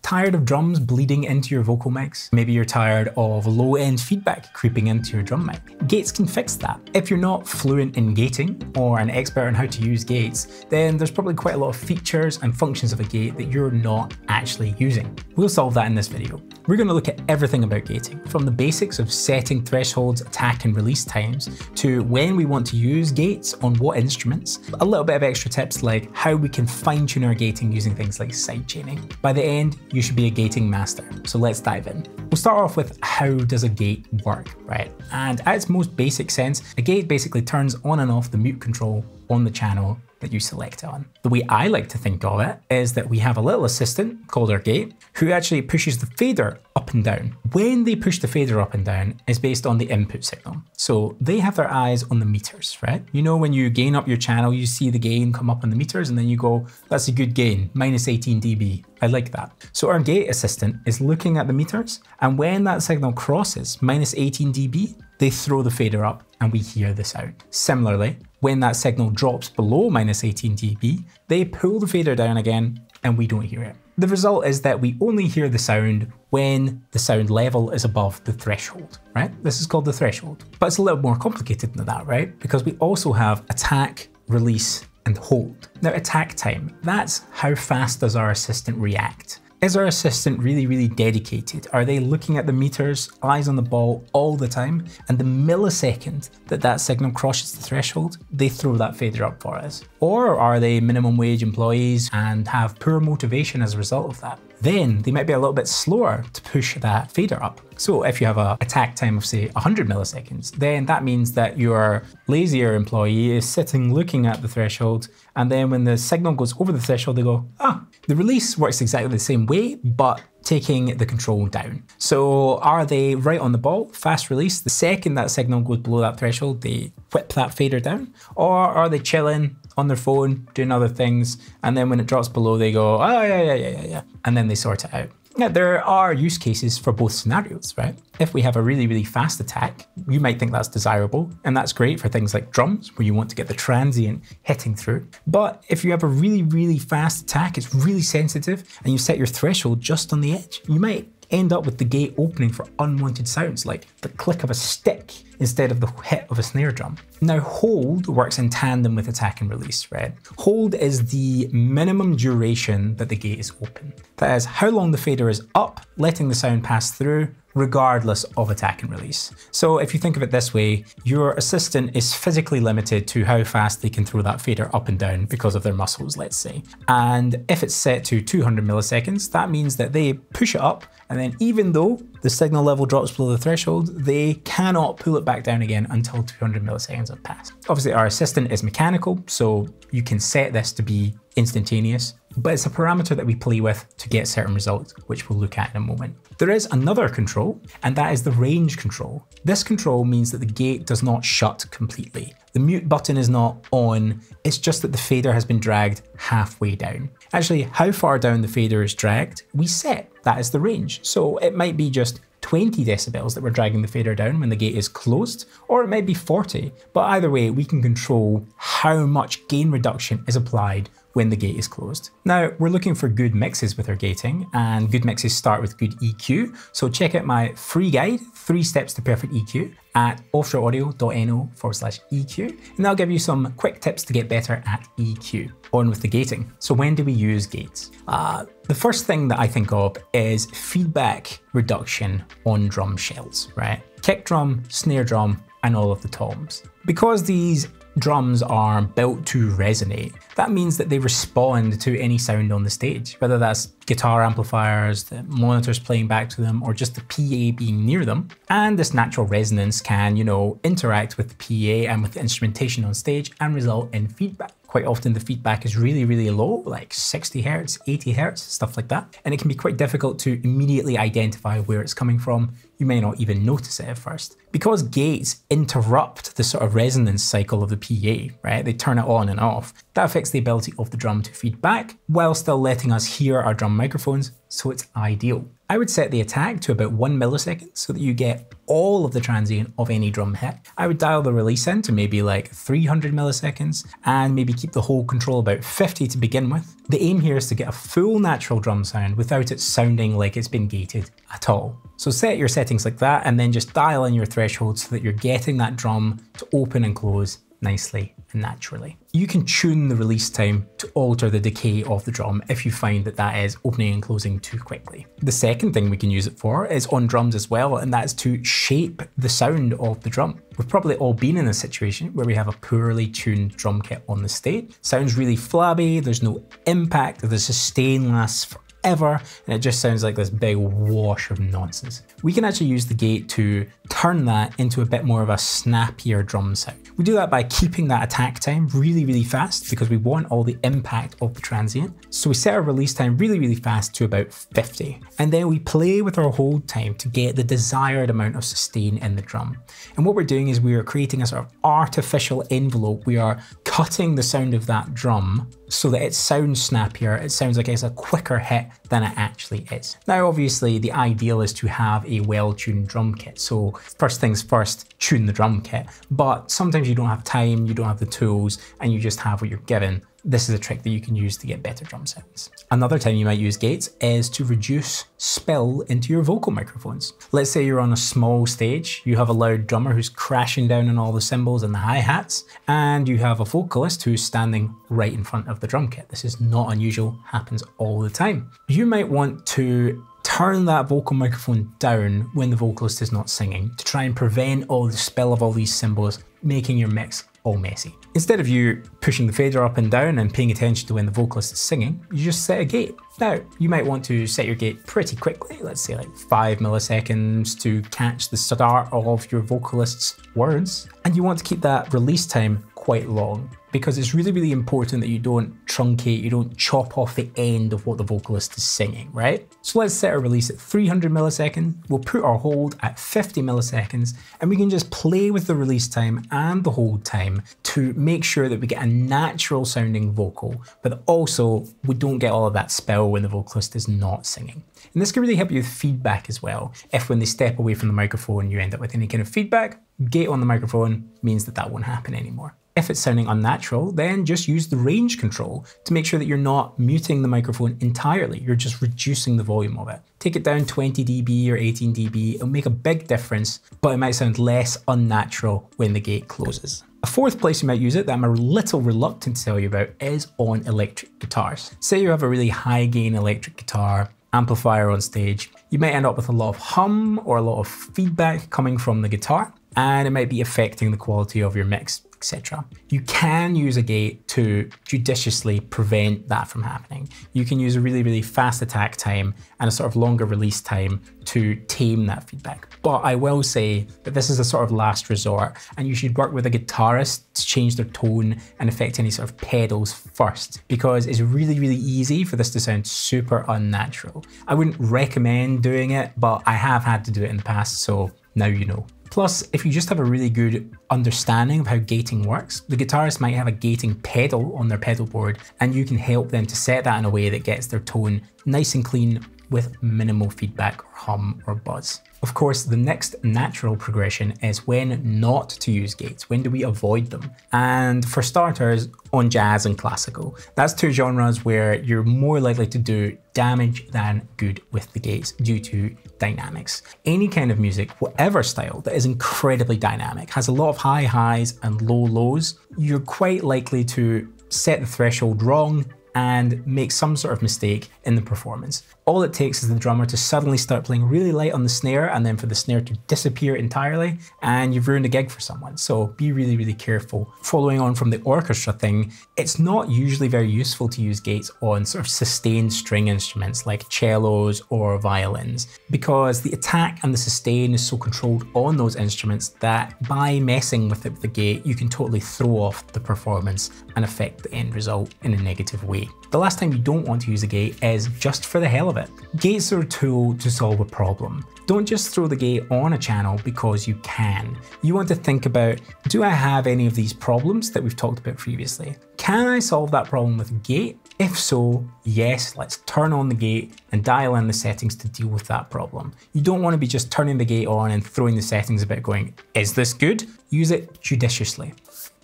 Tired of drums bleeding into your vocal mix? Maybe you're tired of low-end feedback creeping into your drum mic. Gates can fix that. If you're not fluent in gating or an expert on how to use gates, then there's probably quite a lot of features and functions of a gate that you're not actually using. We'll solve that in this video. We're going to look at everything about gating, from the basics of setting thresholds, attack and release times, to when we want to use gates on what instruments, a little bit of extra tips like how we can fine-tune our gating using things like sidechaining. By the end, you should be a gating master. So let's dive in. We'll start off with how does a gate work, right? And at its most basic sense, a gate basically turns on and off the mute control on the channel that you select on. The way I like to think of it is that we have a little assistant called our gate who actually pushes the fader up and down. When they push the fader up and down is based on the input signal. So they have their eyes on the meters, right? You know, when you gain up your channel, you see the gain come up on the meters and then you go, that's a good gain, minus 18 dB. I like that. So our gate assistant is looking at the meters, and when that signal crosses minus 18 dB, they throw the fader up and we hear the sound. Similarly, when that signal drops below minus 18 dB, they pull the fader down again and we don't hear it. The result is that we only hear the sound when the sound level is above the threshold, right? This is called the threshold. But it's a little more complicated than that, right? Because we also have attack, release, and hold. Now, attack time, that's how fast does our assistant react. Is our assistant really dedicated? Are they looking at the meters, eyes on the ball all the time? And the millisecond that that signal crosses the threshold, they throw that fader up for us. Or are they minimum wage employees and have poor motivation as a result of that? Then they might be a little bit slower to push that fader up. So if you have an attack time of say 100 milliseconds, then that means that your lazier employee is sitting looking at the threshold, and then when the signal goes over the threshold, they go, ah. The release works exactly the same way, but taking the control down. So are they right on the ball, fast release? The second that signal goes below that threshold, they whip that fader down? Or are they chilling on their phone, doing other things, and then when it drops below, they go, oh yeah, and then they sort it out? Now, there are use cases for both scenarios, right? If we have a really fast attack, you might think that's desirable, and that's great for things like drums, where you want to get the transient hitting through. But if you have a really fast attack, it's really sensitive, and you set your threshold just on the edge, you might end up with the gate opening for unwanted sounds like the click of a stick instead of the hit of a snare drum. Now, hold works in tandem with attack and release, right? Hold is the minimum duration that the gate is open. That is how long the fader is up, letting the sound pass through, regardless of attack and release. So if you think of it this way, your assistant is physically limited to how fast they can throw that fader up and down because of their muscles, let's say. And if it's set to 200 milliseconds, that means that they push it up, and then even though the signal level drops below the threshold, they cannot pull it back down again until 200 milliseconds have passed. Obviously, our assistant is mechanical, so you can set this to be instantaneous, but it's a parameter that we play with to get certain results, which we'll look at in a moment. There is another control, and that is the range control. This control means that the gate does not shut completely. The mute button is not on, it's just that the fader has been dragged halfway down. Actually, how far down the fader is dragged, we set. That is the range. So it might be just 20 decibels that we're dragging the fader down when the gate is closed, or it might be 40. But either way, we can control how much gain reduction is applied when the gate is closed. Now, we're looking for good mixes with our gating, and good mixes start with good EQ. So check out my free guide, 3 Steps to Perfect EQ, at offshoreaudio.no/EQ, and that'll give you some quick tips to get better at EQ. On with the gating. So when do we use gates? The first thing that I think of is feedback reduction on drum shells, right? Kick drum, snare drum, and all of the toms. Because these drums are built to resonate, that means that they respond to any sound on the stage, whether that's guitar amplifiers, the monitors playing back to them, or just the PA being near them. And this natural resonance can, interact with the PA and with the instrumentation on stage and result in feedback. Quite often the feedback is really low, like 60 hertz, 80 hertz, stuff like that. And it can be quite difficult to immediately identify where it's coming from. You may not even notice it at first. Because gates interrupt the sort of resonance cycle of the PA, right? They turn it on and off. That affects the ability of the drum to feed back while still letting us hear our drum microphones, so it's ideal. I would set the attack to about 1 millisecond so that you get all of the transient of any drum hit. I would dial the release in to maybe like 300 milliseconds and maybe keep the hold control about 50 to begin with. The aim here is to get a full natural drum sound without it sounding like it's been gated at all. So set your settings like that and then just dial in your threshold so that you're getting that drum to open and close nicely and naturally. You can tune the release time to alter the decay of the drum if you find that that is opening and closing too quickly. The second thing we can use it for is on drums as well, and that's to shape the sound of the drum. We've probably all been in a situation where we have a poorly tuned drum kit on the stage. Sounds really flabby, there's no impact, the sustain lasts forever, and it just sounds like this big wash of nonsense. We can actually use the gate to turn that into a bit more of a snappier drum sound. We do that by keeping that attack time really, really fast because we want all the impact of the transient. So we set our release time really, really fast to about 50. And then we play with our hold time to get the desired amount of sustain in the drum. And what we're doing is we are creating a sort of artificial envelope. We are cutting the sound of that drum so that it sounds snappier. It sounds like it's a quicker hit than it actually is. Now, obviously, the ideal is to have a well-tuned drum kit. So first things first, tune the drum kit. But sometimes you don't have time, you don't have the tools, and you just have what you're given. This is a trick that you can use to get better drum sounds. Another time you might use gates is to reduce spill into your vocal microphones. Let's say you're on a small stage, you have a loud drummer who's crashing down on all the cymbals and the hi-hats, and you have a vocalist who's standing right in front of the drum kit. This is not unusual, happens all the time. You might want to turn that vocal microphone down when the vocalist is not singing to try and prevent all the spill of all these cymbals, making your mix all messy. Instead of you pushing the fader up and down and paying attention to when the vocalist is singing, you just set a gate. Now, you might want to set your gate pretty quickly, let's say like 5 milliseconds to catch the start of your vocalist's words. And you want to keep that release time quite long because it's really, really important that you don't truncate, you don't chop off the end of what the vocalist is singing, right? So let's set our release at 300 milliseconds. We'll put our hold at 50 milliseconds and we can just play with the release time and the hold time to make sure that we get a natural sounding vocal, but also we don't get all of that spill when the vocalist is not singing. And this can really help you with feedback as well. If when they step away from the microphone, you end up with any kind of feedback, gate on the microphone means that that won't happen anymore. If it's sounding unnatural, then just use the range control to make sure that you're not muting the microphone entirely. You're just reducing the volume of it. Take it down 20 dB or 18 dB. It'll make a big difference, but it might sound less unnatural when the gate closes. A fourth place you might use it that I'm a little reluctant to tell you about is on electric guitars. Say you have a really high gain electric guitar amplifier on stage. You might end up with a lot of hum or a lot of feedback coming from the guitar, and it might be affecting the quality of your mix, etc. You can use a gate to judiciously prevent that from happening. You can use a really, really fast attack time and a sort of longer release time to tame that feedback. But I will say that this is a sort of last resort and you should work with a guitarist to change their tone and affect any sort of pedals first, because it's really, really easy for this to sound super unnatural. I wouldn't recommend doing it, but I have had to do it in the past, so now you know. Plus, if you just have a really good understanding of how gating works, the guitarist might have a gating pedal on their pedal board and you can help them to set that in a way that gets their tone nice and clean with minimal feedback or hum or buzz. Of course, the next natural progression is when not to use gates. When do we avoid them? And for starters, on jazz and classical. That's two genres where you're more likely to do damage than good with the gates due to dynamics. Any kind of music, whatever style, that is incredibly dynamic, has a lot of high highs and low lows, you're quite likely to set the threshold wrong and make some sort of mistake in the performance. All it takes is the drummer to suddenly start playing really light on the snare and then for the snare to disappear entirely and you've ruined a gig for someone. So be really, really careful. Following on from the orchestra thing, it's not usually very useful to use gates on sort of sustained string instruments like cellos or violins because the attack and the sustain is so controlled on those instruments that by messing with it with the gate, you can totally throw off the performance and affect the end result in a negative way. The last time you don't want to use a gate is just for the hell of it. Gates are a tool to solve a problem. Don't just throw the gate on a channel because you can. You want to think about, do I have any of these problems that we've talked about previously? Can I solve that problem with a gate? If so, yes, let's turn on the gate and dial in the settings to deal with that problem. You don't want to be just turning the gate on and throwing the settings a bit going, is this good? Use it judiciously.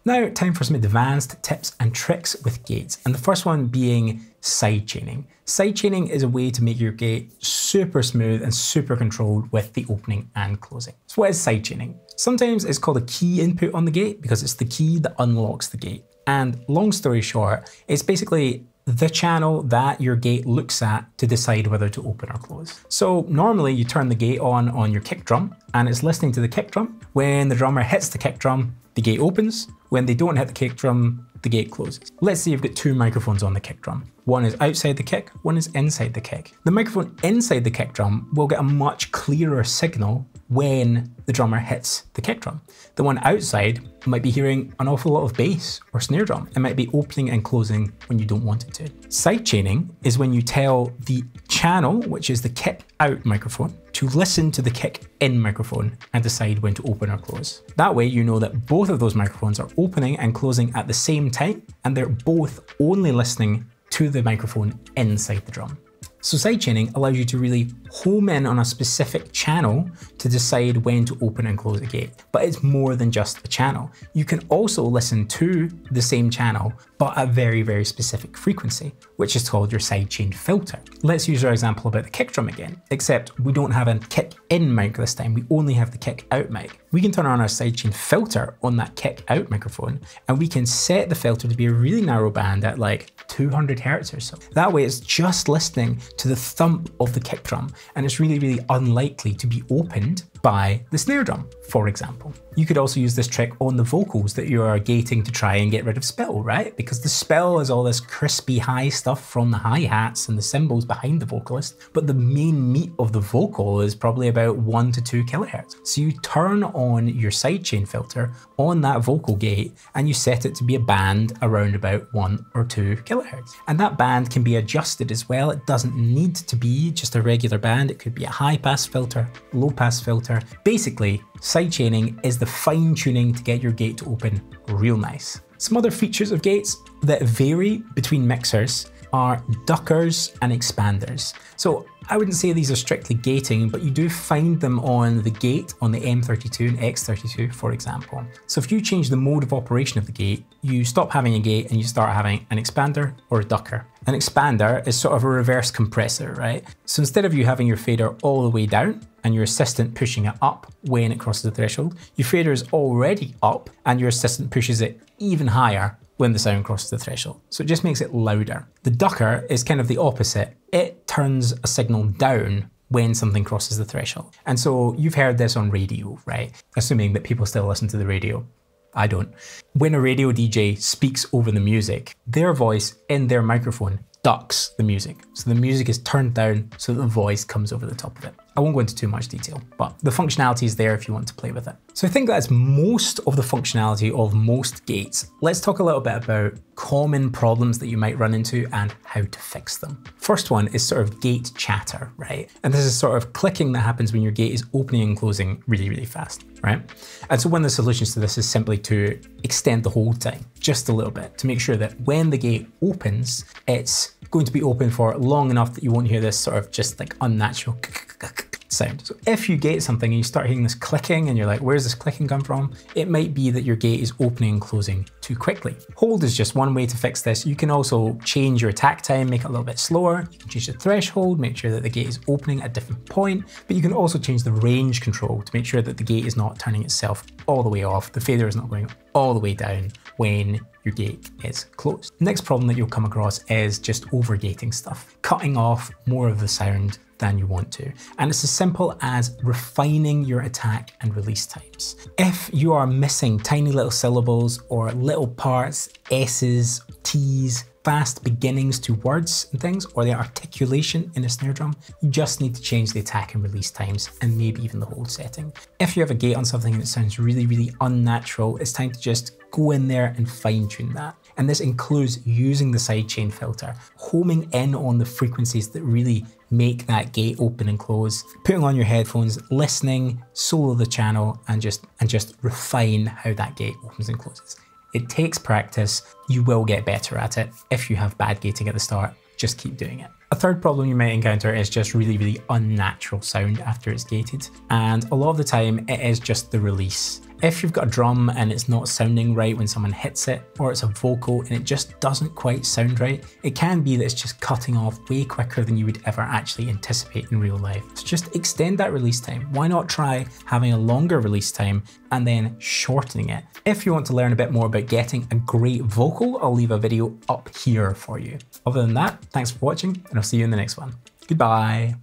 Now, time for some advanced tips and tricks with gates, and the first one being sidechaining. Sidechaining is a way to make your gate super smooth and super controlled with the opening and closing. So what is sidechaining? Sometimes it's called a key input on the gate because it's the key that unlocks the gate. And long story short, it's basically the channel that your gate looks at to decide whether to open or close. So normally you turn the gate on your kick drum and it's listening to the kick drum. When the drummer hits the kick drum, the gate opens. When they don't hit the kick drum, the gate closes. Let's say you've got two microphones on the kick drum. One is outside the kick, one is inside the kick. The microphone inside the kick drum will get a much clearer signal when the drummer hits the kick drum. The one outside might be hearing an awful lot of bass or snare drum. It might be opening and closing when you don't want it to. Sidechaining is when you tell the channel, which is the kick out microphone, to listen to the kick in microphone and decide when to open or close. That way you know that both of those microphones are opening and closing at the same time, and they're both only listening to the microphone inside the drum. So sidechaining allows you to really home in on a specific channel to decide when to open and close a gate. But it's more than just a channel. You can also listen to the same channel, but at very, very specific frequency, which is called your sidechain filter. Let's use our example about the kick drum again, except we don't have a kick in mic this time, we only have the kick out mic. We can turn on our sidechain filter on that kick out microphone, and we can set the filter to be a really narrow band at like 200 hertz or so. That way it's just listening to the thump of the kick drum, and it's really, really unlikely to be opened by the snare drum, for example. You could also use this trick on the vocals that you are gating to try and get rid of spill, right? Because the spill is all this crispy high stuff from the hi-hats and the cymbals behind the vocalist, but the main meat of the vocal is probably about 1 to 2 kilohertz. So you turn on your sidechain filter on that vocal gate and you set it to be a band around about 1 or 2 kilohertz. And that band can be adjusted as well. It doesn't need to be just a regular band. It could be a high pass filter, low pass filter. Basically, sidechaining is the fine tuning to get your gate to open real nice. Some other features of gates that vary between mixers are duckers and expanders. So I wouldn't say these are strictly gating, but you do find them on the gate on the M32 and X32, for example. So if you change the mode of operation of the gate, you stop having a gate and you start having an expander or a ducker. An expander is sort of a reverse compressor, right? So instead of you having your fader all the way down and your assistant pushing it up when it crosses the threshold, your fader is already up and your assistant pushes it even higher when the sound crosses the threshold. So it just makes it louder. The ducker is kind of the opposite. It turns a signal down when something crosses the threshold. And so you've heard this on radio, right? Assuming that people still listen to the radio. I don't. When a radio DJ speaks over the music, their voice in their microphone ducks the music. So the music is turned down so that the voice comes over the top of it. I won't go into too much detail, but the functionality is there if you want to play with it. So I think that's most of the functionality of most gates. Let's talk a little bit about common problems that you might run into and how to fix them. First one is sort of gate chatter, right? And this is sort of clicking that happens when your gate is opening and closing really, really fast, right? And so one of the solutions to this is simply to extend the hold time just a little bit to make sure that when the gate opens, it's going to be open for long enough that you won't hear this sort of just like unnatural sound. So if you gate something and you start hearing this clicking and you're like, where's this clicking come from? It might be that your gate is opening and closing too quickly. Hold is just one way to fix this. You can also change your attack time, make it a little bit slower. You can change the threshold, make sure that the gate is opening at a different point, but you can also change the range control to make sure that the gate is not turning itself all the way off. The fader is not going all the way down when your gate is closed. The next problem that you'll come across is just overgating stuff, cutting off more of the sound than you want to. And it's as simple as refining your attack and release times. If you are missing tiny little syllables or little parts, S's, T's, fast beginnings to words and things, or the articulation in a snare drum, you just need to change the attack and release times and maybe even the hold setting. If you have a gate on something and it sounds really, really unnatural, it's time to just go in there and fine tune that. And this includes using the sidechain filter, homing in on the frequencies that really make that gate open and close, putting on your headphones, listening, solo the channel, and just refine how that gate opens and closes. It takes practice. You will get better at it. If you have bad gating at the start, just keep doing it. A third problem you might encounter is just really unnatural sound after it's gated. And a lot of the time it is just the release. If you've got a drum and it's not sounding right when someone hits it, or it's a vocal and it just doesn't quite sound right, it can be that it's just cutting off way quicker than you would ever actually anticipate in real life. So just extend that release time. Why not try having a longer release time and then shortening it? If you want to learn a bit more about getting a great vocal, I'll leave a video up here for you. Other than that, thanks for watching and I'll see you in the next one. Goodbye.